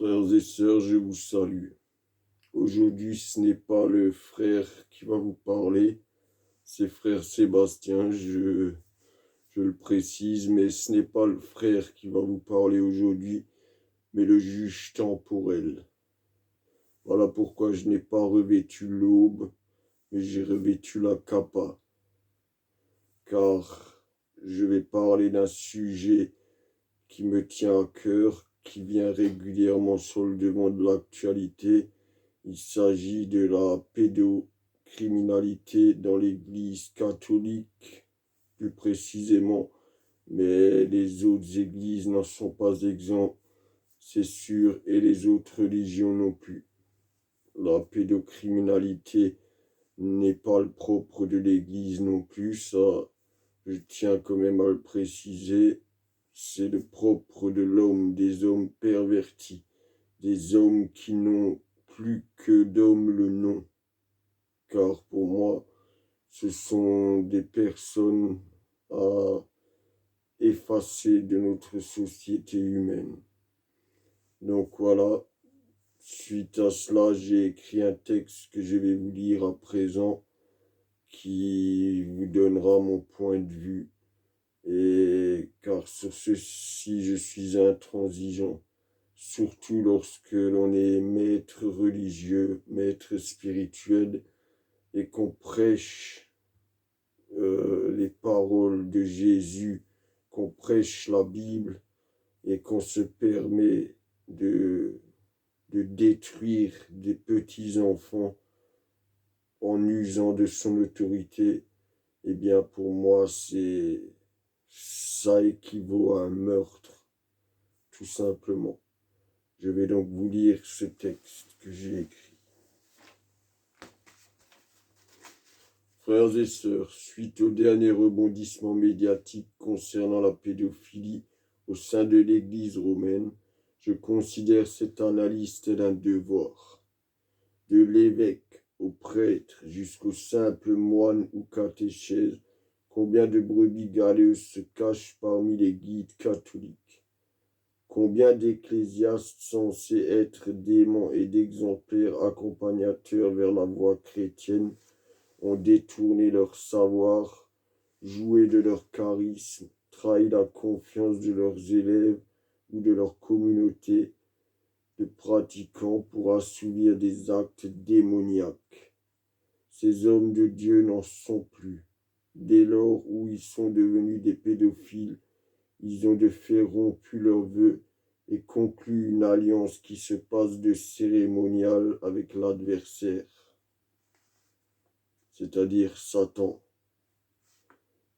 Frères et sœurs, je vous salue. Aujourd'hui, ce n'est pas le frère qui va vous parler, c'est frère Sébastien, je le précise, mais ce n'est pas le frère qui va vous parler aujourd'hui, mais le juge temporel. Voilà pourquoi je n'ai pas revêtu l'aube, mais j'ai revêtu la capa, car je vais parler d'un sujet qui me tient à cœur, qui vient régulièrement sur le devant de l'actualité. Il s'agit de la pédocriminalité dans l'Église catholique, plus précisément, mais les autres églises n'en sont pas exemptes, c'est sûr, et les autres religions non plus. La pédocriminalité n'est pas le propre de l'Église non plus, ça, je tiens quand même à le préciser, c'est le propre de l'homme, des hommes pervertis, des hommes qui n'ont plus que d'hommes le nom, car pour moi, ce sont des personnes à effacer de notre société humaine. Donc voilà, suite à cela, j'ai écrit un texte que je vais vous lire à présent, qui vous donnera mon point de vue, et car sur ceci, je suis intransigeant. Surtout lorsque l'on est maître religieux, maître spirituel, et qu'on prêche les paroles de Jésus, qu'on prêche la Bible, et qu'on se permet de détruire des petits-enfants en usant de son autorité. Eh bien, pour moi, ça équivaut à un meurtre, tout simplement. Je vais donc vous lire ce texte que j'ai écrit. Frères et sœurs, suite au dernier rebondissement médiatique concernant la pédophilie au sein de l'Église romaine, je considère cette analyse tel un devoir. De l'évêque au prêtre jusqu'au simple moine ou catéchèse, combien de brebis galeuses se cachent parmi les guides catholiques? Combien d'ecclésiastes censés être d'aimants et d'exemplaires accompagnateurs vers la voie chrétienne ont détourné leur savoir, joué de leur charisme, trahi la confiance de leurs élèves ou de leur communauté de pratiquants pour assouvir des actes démoniaques. Ces hommes de Dieu n'en sont plus. Dès lors où ils sont devenus des pédophiles, ils ont de fait rompu leurs vœux et conclu une alliance qui se passe de cérémonial avec l'adversaire, c'est-à-dire Satan.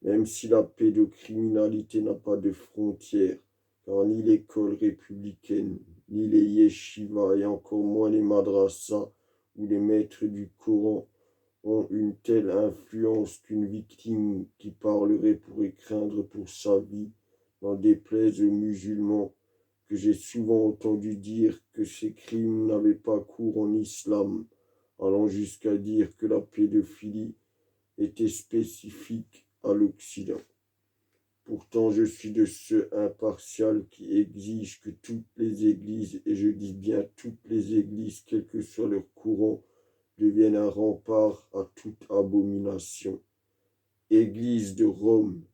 Même si la pédocriminalité n'a pas de frontières, car ni l'école républicaine, ni les yeshivas et encore moins les madrasas ou les maîtres du Coran ont une telle influence qu'une victime qui parlerait pourrait craindre pour sa vie, n'en déplaise aux musulmans, que j'ai souvent entendu dire que ces crimes n'avaient pas cours en islam, allant jusqu'à dire que la pédophilie était spécifique à l'Occident. Pourtant, je suis de ceux impartials qui exigent que toutes les églises, et je dis bien toutes les églises, quel que soit leur courant, deviennent un rempart à toute abomination. Église de Rome,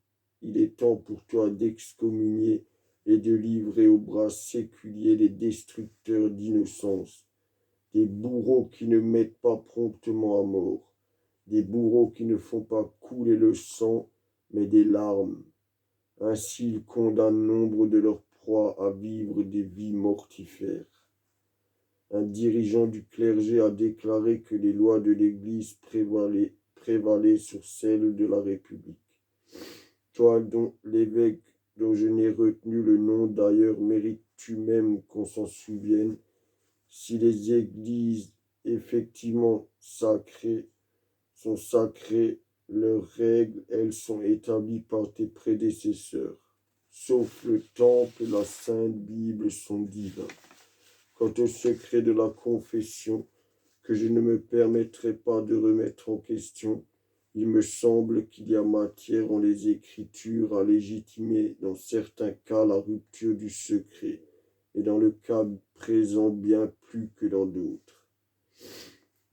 il est temps pour toi d'excommunier et de livrer aux bras séculiers les destructeurs d'innocence, des bourreaux qui ne mettent pas promptement à mort, des bourreaux qui ne font pas couler le sang, mais des larmes. Ainsi, ils condamnent nombre de leurs proies à vivre des vies mortifères. Un dirigeant du clergé a déclaré que les lois de l'Église prévalaient sur celles de la République. Toi, dont l'évêque, dont je n'ai retenu le nom d'ailleurs, mérites-tu même qu'on s'en souvienne? Si les églises effectivement sacrées sont sacrées, leurs règles, elles sont établies par tes prédécesseurs. Sauf le temple et la Sainte Bible sont divins. Quant au secret de la confession, que je ne me permettrai pas de remettre en question, il me semble qu'il y a matière en les Écritures à légitimer dans certains cas la rupture du secret, et dans le cas présent bien plus que dans d'autres.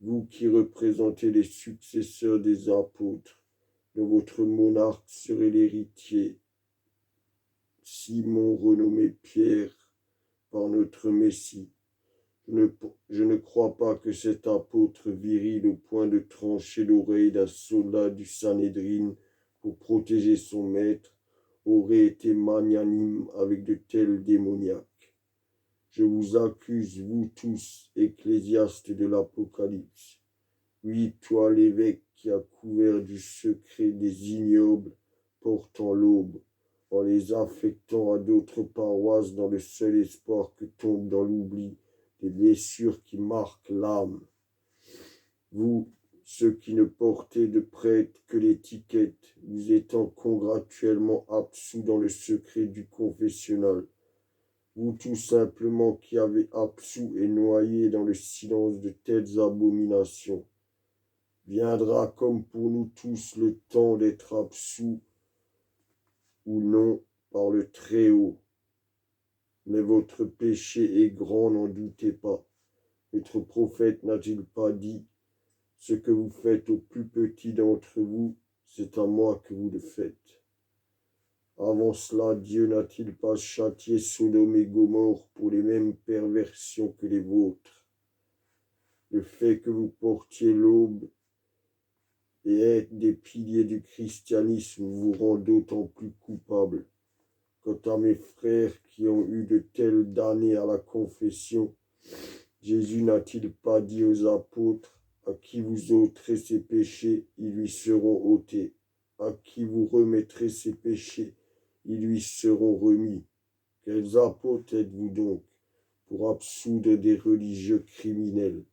Vous qui représentez les successeurs des apôtres, dont votre monarque serait l'héritier, Simon renommé Pierre par notre Messie. Je ne crois pas que cet apôtre viril au point de trancher l'oreille d'un soldat du Sanhédrin pour protéger son maître aurait été magnanime avec de tels démoniaques. Je vous accuse, vous tous, ecclésiastes de l'Apocalypse. Oui, toi l'évêque qui a couvert du secret des ignobles portant l'aube, en les affectant à d'autres paroisses dans le seul espoir que tombent dans l'oubli des blessures qui marquent l'âme. Vous, ceux qui ne portez de prêtre que l'étiquette, vous étant congratuellement absous dans le secret du confessionnal, vous tout simplement qui avez absous et noyé dans le silence de telles abominations, viendra comme pour nous tous le temps d'être absous ou non par le Très-Haut. Mais votre péché est grand, n'en doutez pas. Notre prophète n'a-t-il pas dit, ce que vous faites au plus petit d'entre vous, c'est à moi que vous le faites. Avant cela, Dieu n'a-t-il pas châtié Sodome et Gomorrhe pour les mêmes perversions que les vôtres? Le fait que vous portiez l'aube et être des piliers du christianisme vous rend d'autant plus coupables. Quant à mes frères qui ont eu de telles damnées à la confession, Jésus n'a-t-il pas dit aux apôtres, à qui vous ôterez ses péchés, ils lui seront ôtés. À qui vous remettrez ses péchés, ils lui seront remis. Quels apôtres êtes-vous donc pour absoudre des religieux criminels?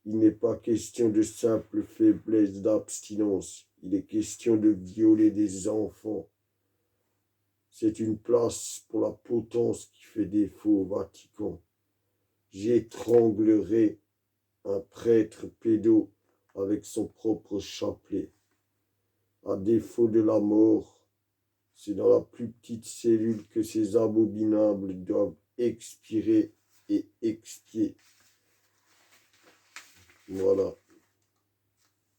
Il n'est pas question de simple faiblesse d'abstinence, il est question de violer des enfants. C'est une place pour la potence qui fait défaut au Vatican. J'étranglerai un prêtre pédo avec son propre chapelet. À défaut de la mort, c'est dans la plus petite cellule que ces abominables doivent expirer et expier. Voilà.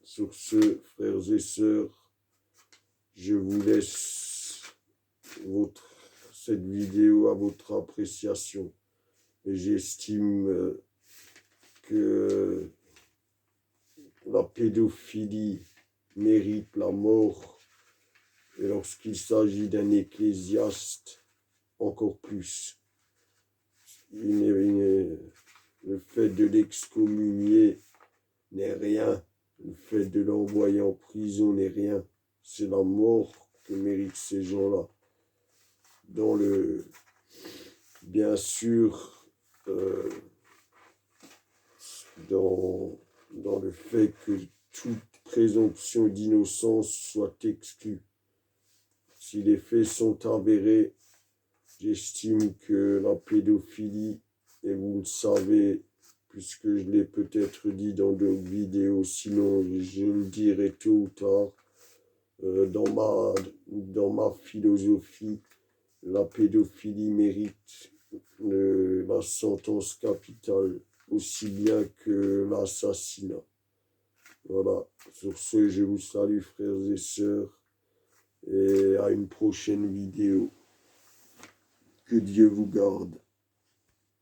Sur ce, frères et sœurs, je vous laisse cette vidéo à votre appréciation. Et j'estime que la pédophilie mérite la mort. Et lorsqu'il s'agit d'un ecclésiaste, encore plus. Le fait de l'excommunier n'est rien. Le fait de l'envoyer en prison n'est rien. C'est la mort que méritent ces gens-là. Bien sûr, dans le fait que toute présomption d'innocence soit exclue. Si les faits sont avérés, j'estime que la pédophilie, et vous le savez, puisque je l'ai peut-être dit dans d'autres vidéos, sinon je le dirai tôt ou tard, dans ma philosophie, la pédophilie mérite la sentence capitale, aussi bien que l'assassinat. Voilà, sur ce, je vous salue frères et sœurs, et à une prochaine vidéo. Que Dieu vous garde.